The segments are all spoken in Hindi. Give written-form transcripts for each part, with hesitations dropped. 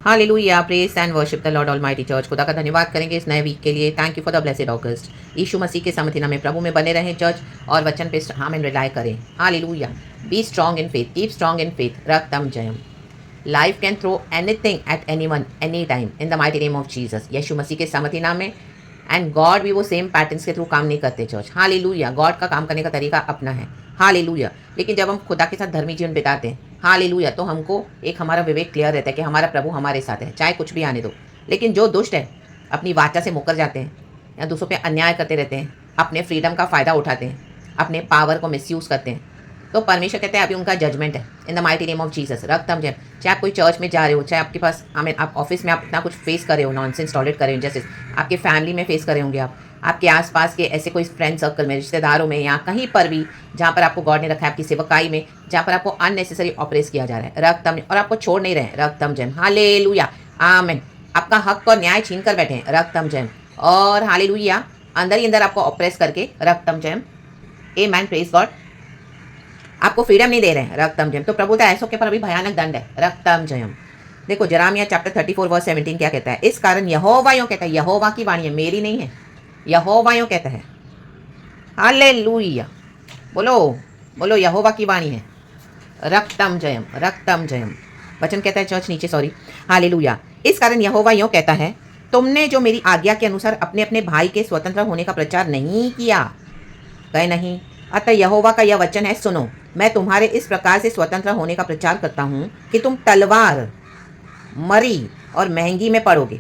Hallelujah, praise and worship the Lord Almighty church. खुदा का धन्यवाद करेंगे इस नए वीक के लिए। Thank you for the blessed August. Yeshu Masih के समर्थी नाम में प्रभु में बने रहें चर्च, और वचन पे हम रिलाय करें। Hallelujah, be strong in faith, keep strong in faith, रक्तम जयम। Life can throw anything at anyone any time in the mighty name of Jesus. Yeshu Masih के समर्थी नाम में। एंड गॉड भी वो सेम पैटर्न्स के थ्रू काम नहीं करते चर्च। हालेलुया, गॉड का काम करने का तरीका अपना है। हालेलुया, लेकिन जब हम खुदा के साथ धर्मी जीवन बिताते हैं, हालेलुया, तो हमको एक हमारा विवेक क्लियर रहता है कि हमारा प्रभु हमारे साथ है, चाहे कुछ भी आने दो। लेकिन जो दुष्ट है अपनी वाचा से मुकर जाते हैं या दूसरों पे अन्याय करते रहते हैं, अपने फ्रीडम का फ़ायदा उठाते हैं, अपने पावर को मिसयूज़ करते हैं, तो परमेश्वर कहते हैं अभी उनका जजमेंट है in the mighty name of Jesus. रक्तम जय। चाहे आप कोई चर्च में जा रहे हो, चाहे आपके पास आप ऑफिस में आप इतना कुछ फेस कर रहे हो, नॉनसेंस टॉलरेट कर रहे हो, जैसे आपके फैमिली में फेस कर रहे होंगे, आप आपके आसपास के ऐसे कोई फ्रेंड सर्कल में, रिश्तेदारों में, या कहीं पर भी जहाँ पर आपको गॉड ने रखा है, आपकी सेवकाई में, जहाँ पर आपको अननेसेसरी ऑपरेस किया जा रहा है, रक्तम, और आपको छोड़ नहीं रहे हैं, रक्तम जय। हालेलुया, आमीन। आपका हक और न्याय छीन कर बैठे हैं, रक्तम जय। और हालेलुया, अंदर ही अंदर आपको ऑपरेस करके, रक्तम जय, आमीन, प्रेज गॉड, आपको फ्रीडम नहीं दे रहे हैं, रक्तम जयम। तो प्रभु का ऐसों के पर अभी भयानक दंड है, रक्तम जयम। देखो जरामिया चैप्टर 34 वर्स 17 क्या कहता है। इस कारण यहोवा यूं कहता है, यहोवा की वाणी है, मेरी नहीं है, यहोवा यूं कहता है। हालेलुया, बोलो बोलो, यहोवा की वाणी है, रक्तम जयम, रक्तम जयम। वचन कहता है चर्च नीचे, सॉरी, हालेलुया। इस कारण यहोवा यूं कहता है, तुमने जो मेरी आज्ञा के अनुसार अपने अपने भाई के स्वतंत्र होने का प्रचार नहीं किया, कहे नहीं, अतः यहोवा का यह वचन है, सुनो, मैं तुम्हारे इस प्रकार से स्वतंत्र होने का प्रचार करता हूँ कि तुम तलवार, मरी और महंगी में पड़ोगे,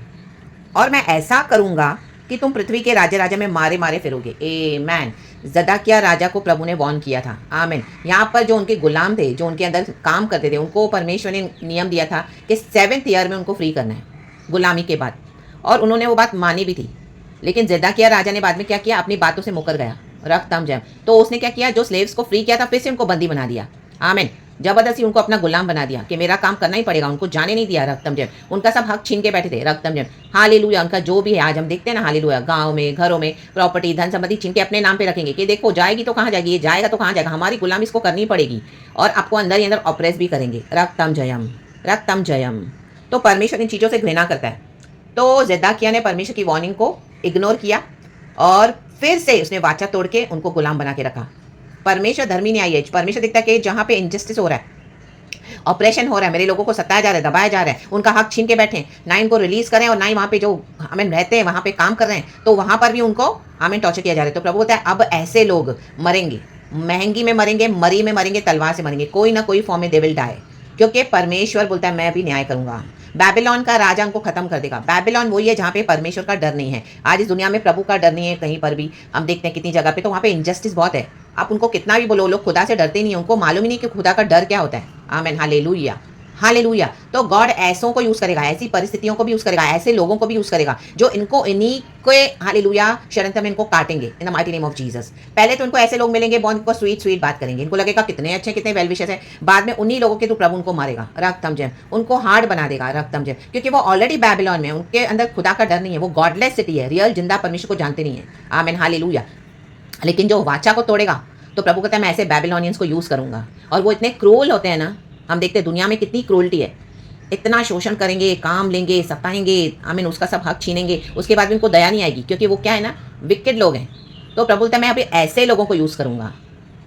और मैं ऐसा करूँगा कि तुम पृथ्वी के राजा राजा में मारे मारे फिरोगे। आमीन। जदाकिया राजा को प्रभु ने वॉर्न किया था, आमीन। यहाँ पर जो उनके गुलाम थे, जो उनके अंदर काम करते थे, उनको परमेश्वर ने नियम दिया था कि 7th ईयर में उनको फ्री करना है गुलामी के बाद, और उन्होंने वो बात मानी भी थी। लेकिन जदाकिया राजा ने बाद में क्या किया, अपनी बातों से मुकर गया, रक्तम जय। तो उसने क्या किया, जो स्लेव्स को फ्री किया था, फिर से उनको बंदी बना दिया, आमीन। जबरदस्ती उनको अपना गुलाम बना दिया कि मेरा काम करना ही पड़ेगा, उनको जाने नहीं दिया, रक्तम जय। उनका सब हक छीन के बैठे थे, रक्तम जय। हालेलुया, उनका जो भी है, आज हम देखते हैं ना, हालेलुया, गांव में, घरों में प्रॉपर्टी, धन संपत्ति छीन के अपने नाम पे रखेंगे कि देखो जाएगी तो कहाँ जाएगी, ये जाएगा तो कहाँ जाएगा, हमारी गुलामी इसको करनी पड़ेगी, और आपको अंदर ही अंदर ऑपरेस भी करेंगे, रक्तम जयम, रक्तम जयम। तो परमेश्वर इन चीज़ों से घृणा करता है। तो ज़ेदाकिया ने परमेश्वर की वार्निंग को इग्नोर किया, और फिर से उसने वाचा तोड़ के उनको गुलाम बना के रखा। परमेश्वर धर्मी न्यायी है। परमेश्वर देखता है कि जहाँ पे इनजस्टिस हो रहा है, ऑपरेशन हो रहा है, मेरे लोगों को सताया जा रहा है, दबाया जा रहा है, उनका हक छीन के बैठे हैं, ना इनको रिलीज करें, और ना ही वहाँ पे जो हमें रहते हैं, वहाँ पे काम कर रहे हैं, तो वहाँ पर भी उनको हमें टॉर्चर किया जा रहा है। तो प्रभु बोलता है अब ऐसे लोग मरेंगे, महंगी में मरेंगे, मरी में मरेंगे, तलवार से मरेंगे, कोई ना कोई फॉर्म में दे विल डाई, क्योंकि परमेश्वर बोलता है मैं भी न्याय करूंगा। बैबिलोन का राजा उनको खत्म कर देगा। बैबिलोन वही है जहाँ पे परमेश्वर का डर नहीं है। आज इस दुनिया में प्रभु का डर नहीं है कहीं पर भी। हम देखते हैं कितनी जगह पे, तो वहाँ पे इनजस्टिस बहुत है। आप उनको कितना भी बोलो, लोग खुदा से डरते नहीं है, उनको मालूम ही नहीं कि खुदा का डर क्या होता है। आमीन, हालेलुया, हालेलुया। तो गॉड ऐसों को यूज़ करेगा, ऐसी परिस्थितियों को भी यूज़ करेगा, ऐसे लोगों को भी यूज़ करेगा जो इनको इन्हीं के, हालेलुया, शरण में इनको काटेंगे इन the mighty name of Jesus. पहले तो इनको ऐसे लोग मिलेंगे, बहुत इनको स्वीट स्वीट बात करेंगे, इनको लगेगा कितने अच्छे, कितने वेल विशेस है। बाद में उन्हीं लोगों के तो प्रभु उनको मारेगा, रक्तम जय, उनको हार्ड बना देगा, रक्तम जय, क्योंकि वो ऑलरेडी बैबिलोन में, उनके अंदर खुदा का डर नहीं है, वो गॉडलेस सिटी है, रियल जिंदा परमेश्वर को जानते नहीं है। आमीन, हालेलुया। लेकिन जो वाचा को तोड़ेगा, तो प्रभु कहता है मैं ऐसे बैबिलोनियंस को यूज़ करूंगा। और वो इतने क्रूल होते हैं ना, हम देखते हैं दुनिया में कितनी क्रूल्टी है, इतना शोषण करेंगे, काम लेंगे, सताएंगे, आमीन, उसका सब हक छीनेंगे, उसके बाद भी उनको दया नहीं आएगी, क्योंकि वो क्या है ना, विकेड लोग हैं। तो प्रभु बोलता है मैं अभी ऐसे लोगों को यूज़ करूंगा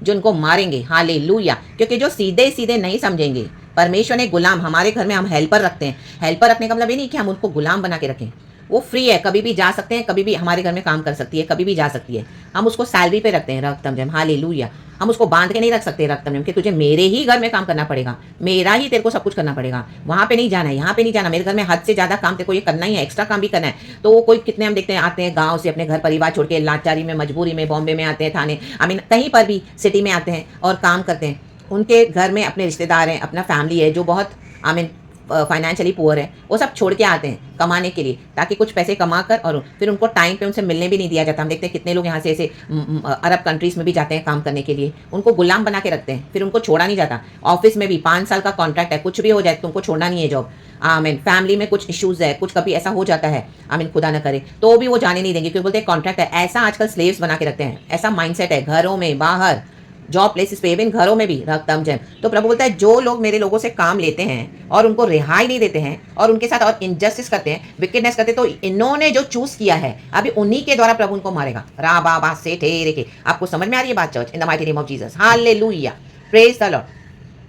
जो उनको मारेंगे, हालेलुया, क्योंकि जो सीधे सीधे नहीं समझेंगे। परमेश्वर ने गुलाम, हमारे घर में हम हेल्पर रखते हैं, हेल्पर रखने का मतलब ये नहीं कि हम उनको गुलाम बना के रखें, वो फ्री है, कभी भी जा सकते हैं, कभी भी हमारे घर में काम कर सकती है, कभी भी जा सकती है, हम उसको सैलरी पे रखते हैं, रक्तम जय, हालेलुया। हम उसको बांध के नहीं रख सकते, रक्तम जय, कि तुझे मेरे ही घर में काम करना पड़ेगा, मेरा ही तेरे को सब कुछ करना पड़ेगा, वहाँ पे नहीं जाना है, यहाँ पे नहीं जाना, मेरे घर में हद से ज़्यादा काम तेरे को ये करना ही है, एक्स्ट्रा काम भी करना है। तो वो कोई कितने हम देखते हैं आते हैं गाँव से, अपने घर परिवार छोड़ के, लाचारी में, मजबूरी में, बॉम्बे में आते हैं, थाने, आई मीन कहीं पर भी सिटी में आते हैं और काम करते हैं। उनके घर में अपने रिश्तेदार हैं, अपना फैमिली है जो बहुत, आई मीन फाइनेंशियली पुअर है, वो सब छोड़ के आते हैं कमाने के लिए, ताकि कुछ पैसे कमा कर, और फिर उनको टाइम पे उनसे मिलने भी नहीं दिया जाता। हम देखते हैं कितने लोग यहाँ से ऐसे अरब कंट्रीज़ में भी जाते हैं काम करने के लिए, उनको गुलाम बना के रखते हैं, फिर उनको छोड़ा नहीं जाता। ऑफिस में भी 5 साल का कॉन्ट्रैक्ट है, कुछ भी हो जाए तो उनको छोड़ना नहीं है जॉब। आमीन। फैमिली में कुछ इश्यूज़ है, कुछ कभी ऐसा हो जाता है, आमीन, खुदा न करे, तो भी वो जाने नहीं देंगे, क्योंकि बोलते हैं कॉन्ट्रैक्ट है। ऐसा आजकल स्लेव्स बना के रखते हैं, ऐसा माइंडसेट है घरों में, बाहर, जॉब प्लेसेस पे, इवन घरों में भी रक्तम जय। तो प्रभु बोलता है जो लोग मेरे लोगों से काम लेते हैं और उनको रिहाई नहीं देते हैं और उनके साथ और इनजस्टिस करते हैं, विकेडनेस करते हैं, तो इन्होंने जो चूज किया है अभी उन्हीं के द्वारा प्रभु उनको मारेगा। रा बा से ठेरे के। आपको समझ में आ रही है बात church? In the mighty name of Jesus, hallelujah, praise the Lord.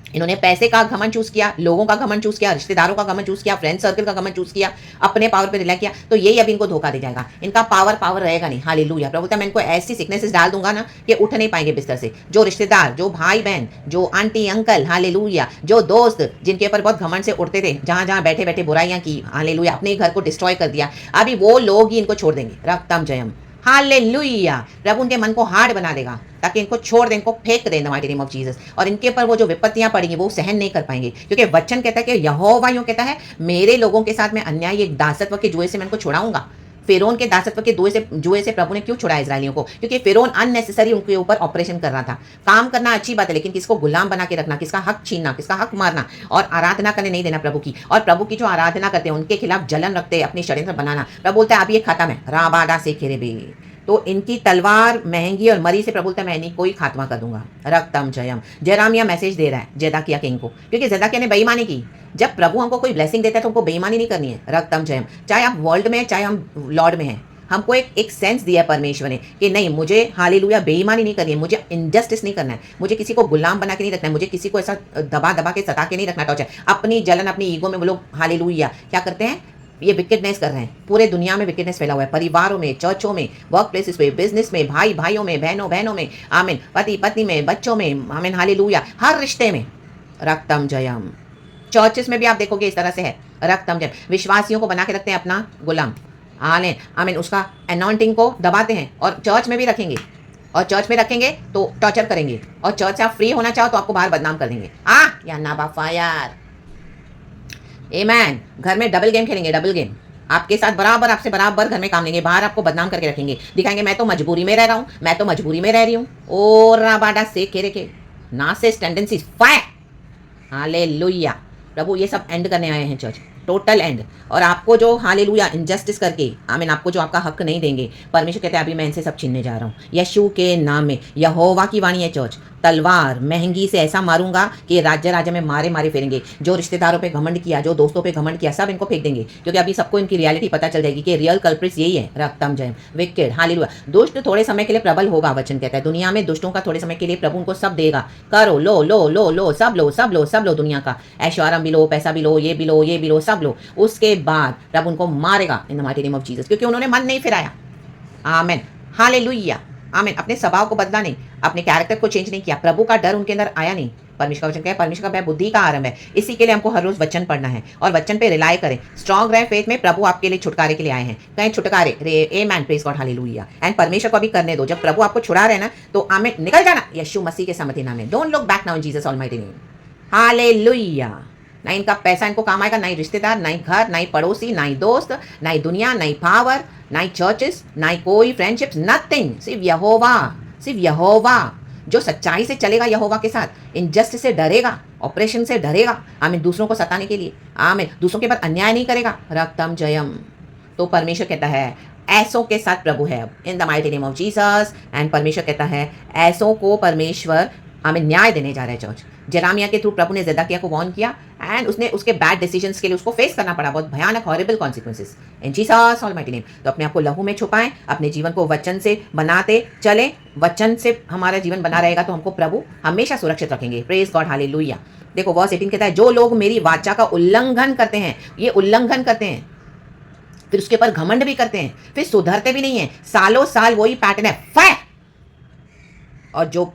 इन्होंने पैसे का घमंड चूज किया, लोगों का घमंड चूज किया, रिश्तेदारों का घमंड चूज किया, फ्रेंड सर्कल का घमंड चूज किया, अपने पावर पे रिलाई किया, तो यही अभी इनको धोखा दे जाएगा। इनका पावर रहेगा नहीं। हालेलुया। प्रभु मैं इनको ऐसी सिकनेसेस डाल दूंगा ना कि उठ नहीं पाएंगे बिस्तर से। जो रिश्तेदार, जो भाई बहन, जो आंटी अंकल, हालेलुया, जो दोस्त जिनके ऊपर बहुत घमंड से उठते थे, जहां जहां बैठे बैठे बुराइयां की, हालेलुया, अपने घर को डिस्ट्रॉय कर दिया, अभी वो लोग ही इनको छोड़ देंगे। रक्तम जयम, हालेलुया। प्रभु उनके मन को हार्ड बना देगा ताकि इनको छोड़ दें, इनको फेंक दें the mighty name of Jesus. और इनके ऊपर वो जो विपत्तियां पड़ेंगी वो सहन नहीं कर पाएंगे, क्योंकि वचन कहता है कि यहोवा यूं कहता है, मेरे लोगों के साथ मैं अन्याय, एक दासत्व के जुए से मैं इनको छुड़ाऊंगा। फिरौन के दासत्व के जुए से प्रभु ने क्यों छुड़ाया इजरायलियों को? क्योंकि फिरौन अननेसेसरी उनके ऊपर ऑपरेशन कर रहा था। काम करना अच्छी बात है, लेकिन किसको गुलाम बना के रखना, किसका हक छीनना, किसका हक मारना और आराधना करने नहीं देना प्रभु की। और प्रभु की जो आराधना करते हैं उनके खिलाफ जलन रखते हैं, अपनी षड्यंत्र बनाना। प्रभु बोलता है अब ये खत्म है, राबाडा से खेरे। तो इनकी तलवार महंगी और मरी से प्रभु बोलता है मैं इन्हीं को ही खात्मा कर दूंगा। रक्तम जयम। जयरामिया मैसेज दे रहा है जेदाकिया किंग को, क्योंकि जेदाकिया ने बेईमानी की। जब प्रभु हमको कोई ब्लेसिंग देता है तो हमको बेईमानी नहीं करनी है। रक्तम जयम। चाहे आप वर्ल्ड में, चाहे हम लॉर्ड में हैं, हमको एक सेंस दिया है परमेश्वर ने कि नहीं, मुझे हालेलुया बेईमानी नहीं करनी है, मुझे इनजस्टिस नहीं करना है, मुझे किसी को गुलाम बना के नहीं रखना है, मुझे किसी को ऐसा दबा दबा के सता के नहीं रखना। टॉर्चर, अपनी जलन, अपनी ईगो में वो लोग हालेलुया क्या करते हैं, ये विकेडनेस कर रहे हैं। पूरे दुनिया में विकेडनेस फैला हुआ है, परिवारों में, चर्चों में, वर्क प्लेसेस में, बिजनेस में, भाई भाइयों में, बहनों बहनों में, आमीन, पति पत्नी में, बच्चों में, आमीन, हालेलुया, हर रिश्ते में। रक्तम जयम। चर्चेस में भी आप देखोगे इस तरह से है। रक्तम जयम। विश्वासियों को बना के रखते हैं अपना गुलाम, आमीन, उसका अनॉइंटिंग को दबाते हैं और चर्च में भी रखेंगे, और चर्च में रखेंगे तो टॉर्चर करेंगे, और चर्च से आप फ्री होना चाहो तो आपको बाहर बदनाम कर देंगे। या ना बाफा यार, आमेन। घर में डबल गेम खेलेंगे, डबल गेम, आपके साथ बराबर, आपसे बराबर घर में काम लेंगे, बाहर आपको बदनाम करके रखेंगे, दिखाएंगे मैं तो मजबूरी में रह रहा हूं, मैं तो मजबूरी में रह रही हूं। ओ राबाडा से केरे के नासिस टेंडेंसीज फायर। हालेलुया। प्रभु ये सब एंड करने आए हैं चर्च, टोटल एंड। और आपको जो हालेलुया इनजस्टिस करके, आमीन, आपको जो आपका हक नहीं देंगे, परमेश्वर कहते हैं अभी मैं इनसे सब छीनने जा रहा हूँ यीशु के नाम में। यहोवा की वाणी है चर्च, तलवार महंगी से ऐसा मारूंगा कि राज्य राज्य में मारे मारे फेरेंगे। जो रिश्तेदारों पे घमंड किया, जो दोस्तों पे घमंड किया, सब इनको फेंक देंगे, क्योंकि अभी सबको इनकी रियलिटी पता चल जाएगी कि रियल कल्प्रिट्स यही है। रक्तम जयम। Wicked, hallelujah. दुष्ट थोड़े समय के लिए प्रबल होगा, वचन कहता है। दुनिया में दुष्टों का थोड़े समय के लिए प्रभु उनको सब देगा। करो, लो लो लो लो, सब लो सब लो सब लो, दुनिया का ऐश्वर्य भी लो, पैसा भी लो, ये भी लो, ये भी लो, सब लो। उसके बाद प्रभु उनको मारेगा इन the mighty name of Jesus, क्योंकि उन्होंने मन नहीं फिराया। आमीन, हालेलुया, आमीन। अपने स्वभाव को बदला नहीं, अपने कैरेक्टर को चेंज नहीं किया, प्रभु का डर उनके अंदर आया नहीं। परमेश्वर का वचन क्या है? परमेश्वर का भय बुद्धि का आरंभ है। इसी के लिए हमको हर रोज वचन पढ़ना है और वचन पे रिलाई करें, स्ट्रांग रहे फेथ में। प्रभु आपके लिए छुटकारे के लिए आए हैं, कहीं छुटकारे रे, आमेन, प्रेज गॉड, हालेलुया। एंड परमेश्वर को भी करने दो, जब प्रभु आपको छुड़ा रहे ना तो आमीन, निकल जाना यीशु मसीह के समर्थी नाम में। Don't look back now in Jesus almighty name, hallelujah. ना इनका पैसा इनको काम आएगा, ना ही रिश्तेदार, ना ही घर, ना ही पड़ोसी, ना ही दोस्त, ना ही दुनिया, ना ही पावर, ना ही चर्चेस, ना ही कोई फ्रेंडशिप्स, नथिंग। सिर्फ यहोवा, सिर्फ यहोवा जो सच्चाई से चलेगा, यहोवा के साथ इनजस्टिस से डरेगा, ऑपरेशन से डरेगा, आमीन, दूसरों को सताने के लिए, आमीन, दूसरों के बाद अन्याय नहीं करेगा। रक्तम जयम। तो परमेश्वर कहता है ऐसों के साथ प्रभु है in the mighty name of Jesus. And परमेश्वर कहता है ऐसों को परमेश्वर हमें न्याय देने जा रहे हैं चर्च। जेरामिया के थ्रू प्रभु ने जेदाकिया को वार्न किया एंड उसने उसके बैड डिसीजंस के लिए उसको फेस करना पड़ा, बहुत भयानक हॉरिबल कॉन्सिक्वेंसेस इन जीसस ऑलमाइटी नेम। तो अपने आप को लहू में छुपाएं, अपने जीवन को वचन से बनाते चलें। वचन से हमारा जीवन बना रहेगा तो हमको प्रभु हमेशा सुरक्षित रखेंगे। Praise God, hallelujah. देखो वर्स 18 कहता है जो लोग मेरी वाचा का उल्लंघन करते हैं, ये उल्लंघन करते हैं, फिर उसके ऊपर घमंड भी करते हैं, फिर सुधरते भी नहीं है, सालों साल वही पैटर्न है, फायर। और जो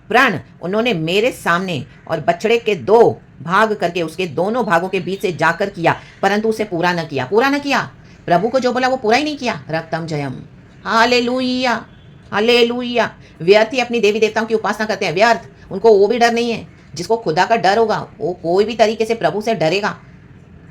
प्रण उन्होंने मेरे सामने और बछड़े के 2 भाग करके उसके दोनों भागों के बीच से जाकर किया, परंतु उसे पूरा न किया, पूरा न किया। प्रभु को जो बोला वो पूरा ही नहीं किया। रक्तम जयम, हालेलुया, हालेलुया। व्यर्थ ही अपनी देवी देवताओं की उपासना करते हैं, व्यर्थ। उनको वो भी डर नहीं है। जिसको खुदा का डर होगा वो कोई भी तरीके से प्रभु से डरेगा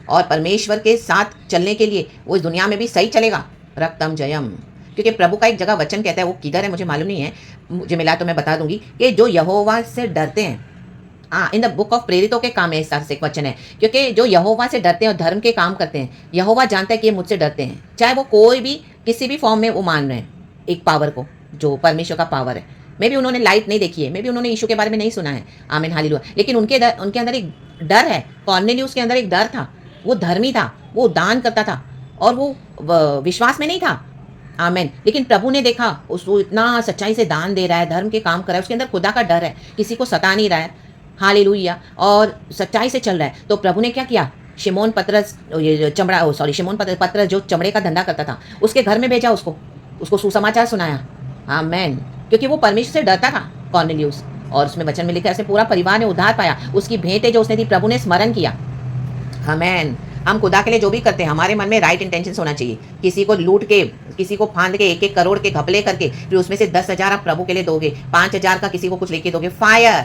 और परमेश्वर के साथ चलने के लिए वो इस दुनिया में भी सही चलेगा। रक्तम जयम। क्योंकि प्रभु का एक जगह वचन कहता है, वो किधर है मुझे मालूम नहीं है, मुझे मिला तो मैं बता दूंगी, कि जो यहोवा से डरते हैं, इन द बुक ऑफ प्रेरितों के काम में इस तरह से एक वचन है, क्योंकि जो यहोवा से डरते हैं और धर्म के काम करते हैं, यहोवा जानता है कि ये मुझसे डरते हैं, चाहे वो कोई भी किसी भी फॉर्म में वो मान रहे हैं एक पावर को, जो परमेश्वर का पावर है। मे बी उन्होंने लाइट नहीं देखी है, मे बी उन्होंने यीशु के बारे में नहीं सुना है। आमीन, हालेलुया। लेकिन उनके अंदर एक डर है। कॉर्नेलियुस के अंदर एक डर था। वो धर्मी था, वो दान करता था और वो विश्वास में नहीं था। आमीन। लेकिन प्रभु ने देखा उसको इतना सच्चाई से दान दे रहा है, धर्म के काम कर रहा है, उसके अंदर खुदा का डर है, किसी को सता नहीं रहा है। हालेलुया। और सच्चाई से चल रहा है। तो प्रभु ने क्या किया, शिमोन पतरस, ये चमड़ा सॉरी शिमोन पतरस जो चमड़े का धंधा करता था, उसके घर में भेजा उसको सुसमाचार सुनाया। आमीन। क्योंकि वो परमेश्वर से डरता था कॉर्नेलियुस, और उसमें वचन में लिखा ऐसे पूरा परिवार ने उद्धार पाया। उसकी भेंटें जो उसने दी प्रभु ने स्मरण किया। आमीन। हम खुदा के लिए जो भी करते हैं हमारे मन में राइट इंटेंशन होना चाहिए। किसी को लूट के, किसी को फांद के 1-1 करोड़ के घपले करके फिर उसमें से 10,000 आप प्रभु के लिए दोगे, 5,000 का किसी को कुछ लेके दोगे, फायर।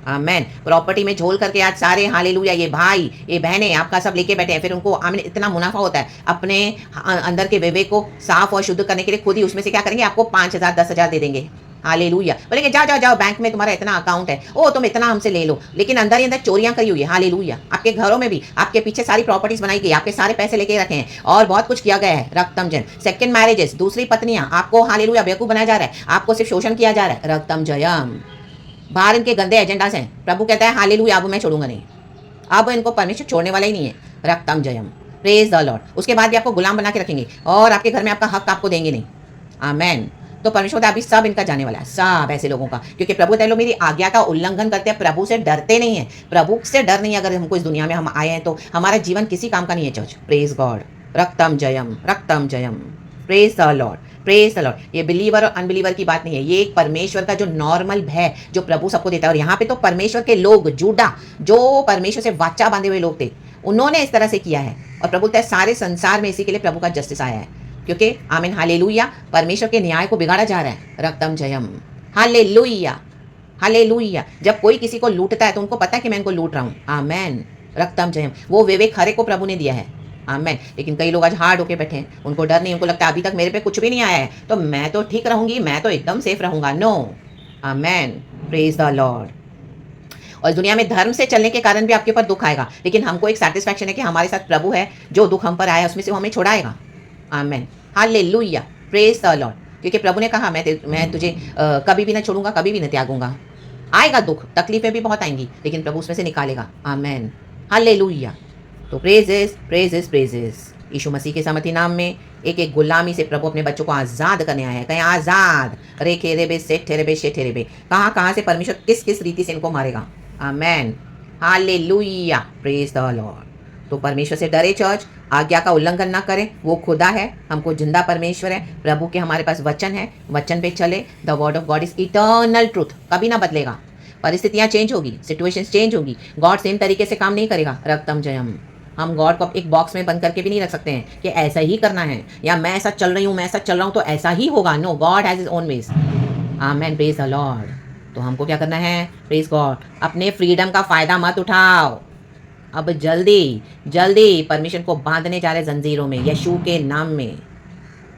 आमीन। प्रॉपर्टी में झोल करके आज सारे हालेलुया ये भाई ये बहनें आपका सब लेके बैठे हैं, फिर उनको आमीन इतना मुनाफा होता है। अपने अंदर के विवेक को साफ और शुद्ध करने के लिए खुद ही उसमें से क्या करेंगे, आपको 5,000 10,000 दे देंगे। हालेलुया। बोलेंगे जाओ जाओ जाओ, बैंक में तुम्हारा इतना अकाउंट है, ओ तुम इतना हमसे ले लो। लेकिन अंदर ही अंदर चोरियां करी हुई है। हालेलुया। आपके घरों में भी आपके पीछे सारी प्रॉपर्टीज बनाई गई, आपके सारे पैसे लेके रखे हैं और बहुत कुछ किया गया है। रक्तम जन, सेकंड मैरिजेस, दूसरी पत्नियां, आपको हालेलुया बेवकूफ बनाया जा रहा है, आपको सिर्फ शोषण किया जा रहा है। रक्तम जयम। बाहर इनके गंदे एजेंडास हैं। प्रभु कहता है हालेलुया अब मैं छोड़ूंगा नहीं, अब इनको परमेश्वर छोड़ने वाला ही नहीं है। रक्तम जयम। Praise the Lord. उसके बाद भी आपको गुलाम बना के रखेंगे और आपके घर में आपका हक आपको देंगे नहीं। आमेन। तो परमेश्वर अभी सब इनका जाने वाला है, सब ऐसे लोगों का, क्योंकि प्रभु कहते हैं मेरी आज्ञा का उल्लंघन करते हैं, प्रभु से डरते नहीं है। प्रभु से डर नहीं, अगर हमको इस दुनिया में हम आए हैं तो हमारा जीवन किसी काम का नहीं है चर्च। Praise God. रक्तम जयम, रक्तम जयम। Praise the Lord, praise the Lord. ये बिलीवर और अनबिलीवर की बात नहीं है, ये एक परमेश्वर का जो नॉर्मल भय जो प्रभु सबको देता है। और यहाँ पे तो परमेश्वर के लोग, जूडा जो परमेश्वर से वाचा बांधे हुए लोग थे, उन्होंने इस तरह से किया है। और प्रभु कहता है सारे संसार में इसी के लिए प्रभु का जस्टिस आया है, क्योंकि आमीन हालेलुया परमेश्वर के न्याय को बिगाड़ा जा रहा है। रक्तम जयम। Hallelujah, hallelujah. जब कोई किसी को लूटता है तो उनको पता है कि मैं इनको लूट रहा हूँ। आमेन। रक्तम जयम। वो विवेक हर एक को प्रभु ने दिया है। आमेन। लेकिन कई लोग आज हार्ड होके बैठे हैं, उनको डर नहीं, उनको लगता है अभी तक मेरे पे कुछ भी नहीं आया है तो मैं तो ठीक रहूंगी, मैं तो एकदम सेफ रहूंगा। No. Amen. Praise the lord. और दुनिया में धर्म से चलने के कारण भी आपके ऊपर दुख आएगा, लेकिन हमको एक सेटिस्फैक्शन है कि हमारे साथ प्रभु है, जो दुख हम पर आया उसमें से वो हमें छुड़ाएगा। आमेन। हालेलुया। Praise the Lord. क्योंकि प्रभु ने कहा मैं तुझे कभी भी ना छोड़ूंगा, कभी भी ना त्यागूंगा। आएगा दुख, तकलीफें भी बहुत आएंगी, लेकिन प्रभु उसमें से निकालेगा। आमेन। हालेलुया। तो प्रेजेस प्रेजेस प्रेजेस। यीशु मसीह के सामर्थी नाम में एक एक गुलामी से प्रभु अपने बच्चों को आज़ाद करने आया है। कहीं आज़ाद रेखे रेबे से ठेरेबे शे ठेरेबे, कहाँ कहाँ से परमेश्वर किस किस रीति से इनको मारेगा। आमेन। हालेलुया। Praise the lord. तो परमेश्वर से डरे चर्च, आज्ञा का उल्लंघन ना करें, वो खुदा है, हमको जिंदा परमेश्वर है, प्रभु के हमारे पास वचन है, वचन पे चले। The word of God is eternal truth, कभी ना बदलेगा। परिस्थितियाँ चेंज होगी, सिचुएशंस चेंज होगी, गॉड सेम तरीके से काम नहीं करेगा। रक्तम जयम। हम गॉड को एक बॉक्स में बंद करके भी नहीं रख सकते हैं कि ऐसा ही करना है, या मैं ऐसा चल रही हूँ, मैं ऐसा चल रहा हूँ तो ऐसा ही होगा। No, God has his own ways. Amen. Praise the lord. तो हमको क्या करना है? Praise God. अपने फ्रीडम का फायदा मत उठाओ। अब जल्दी जल्दी परमिशन को बांधने जा रहे जंजीरों में, यीशु के नाम में।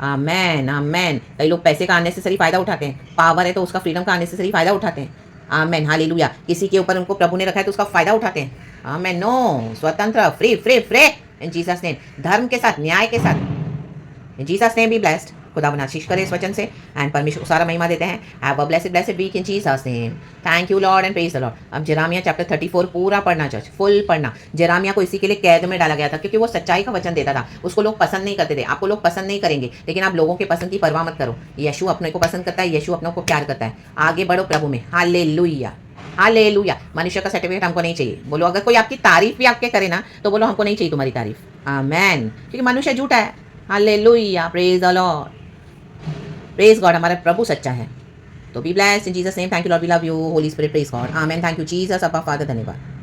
आमेन, आमेन। कई लोग पैसे का अननेसेसरी फायदा उठाते हैं, पावर है तो उसका फ्रीडम का अननेसेसरी फायदा उठाते हैं। आमेन। हालेलुया। किसी के ऊपर उनको प्रभु ने रखा है तो उसका फायदा उठाते हैं। आमेन। नो, स्वतंत्र, free free free in Jesus name. धर्म के साथ, न्याय के साथ। इन जीसस नेम बी ब्लेस्ड। खुदा आशीष करे इस वचन से, एंड परमेश्वर को सारा महिमा देते हैं। Have a blessed blessed week in Jesus name. Thank you lord and praise the lord. अब जेरेमिया चैप्टर 34 पूरा पढ़ना चर्च, फुल पढ़ना। जेरेमिया को इसी के लिए कैद में डाला गया था, क्योंकि वो सच्चाई का वचन देता था। उसको लोग पसंद नहीं करते थे। आपको लोग पसंद नहीं करेंगे, लेकिन आप लोगों के पसंद की परवाह मत करो। यीशु अपने को पसंद करता है, यीशु अपनों को प्यार करता है। आगे बढ़ो प्रभु में। Hallelujah, hallelujah. मनुष्य का सर्टिफिकेट हमको नहीं चाहिए। बोलो अगर कोई आपकी तारीफ भी आपके करे ना, तो बोलो हमको नहीं चाहिए तुम्हारी तारीफ। आमेन। क्योंकि मनुष्य झूठा है। Hallelujah. Praise the Lord. Praise God. हमारा प्रभु सच्चा है। तो be blessed in Jesus name. Thank you lord, we love you. Holy spirit, praise God. Amen. Thank you Jesus. अब्बा फादर, धन्यवाद।